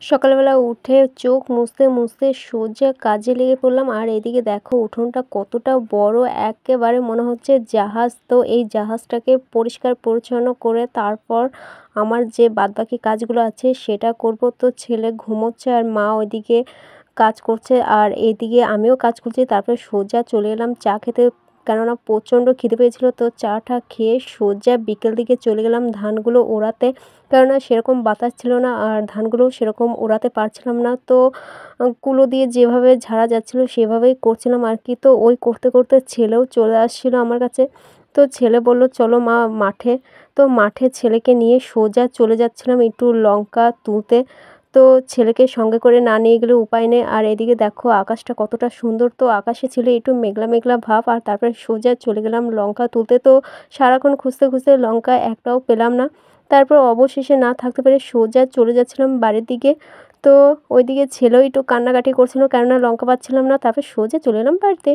সকালবেলা উঠে চোখ মুছতে সোজা কাজে লেগে পড়লাম। আর এদিকে দেখো উঠোনটা কতটা বড়, একেবারে মনে হচ্ছে জাহাজ। তো এই জাহাজটাকে পরিষ্কার পরিচ্ছন্ন করে তারপর আমার যে বাদবাকি কাজগুলো আছে সেটা করব। তো ছেলে ঘুমোচ্ছে আর মা ওইদিকে কাজ করছে আর এদিকে আমিও কাজ করছি। তারপরে সোজা চলে এলাম চা খেতে, কেননা প্রচণ্ড খিদে পেয়েছিল। তো চাটা খেয়ে সোজা বিকেল দিকে চলে গেলাম ধানগুলো ওড়াতে, কেননা সেরকম বাতাস ছিল না আর ধানগুলোও সেরকম ওড়াতে পারছিলাম না। তো কুলো দিয়ে যেভাবে ঝাড়া যাচ্ছিল সেভাবেই করছিলাম আর কি। তো ওই করতে করতে ছেলেও চলে আসছিল আমার কাছে। তো ছেলে বলল চলো মা মাঠে। তো মাঠে ছেলেকে নিয়ে সোজা চলে যাচ্ছিলাম একটু লঙ্কা তুলতে। তো ছেলেকে সঙ্গে করে না নিয়ে গেলে উপায় নেই। আর এদিকে দেখো আকাশটা কতটা সুন্দর, তো আকাশে ছিল একটু মেঘলা মেঘলা ভাব। আর তারপরে সোজা চলে গেলাম লঙ্কা তুলতে। তো সারাক্ষণ খুঁজতে খুঁজতে লঙ্কা একটাও পেলাম না। তারপর অবশেষে না থাকতে পেরে সোজা চলে যাচ্ছিলাম বাড়ির দিকে। তো ওইদিকে ছেলেও একটু কান্নাকাটি করছিল, কেননা লঙ্কা পাচ্ছিলাম না। তারপর সোজা চলে এলাম বাড়িতে।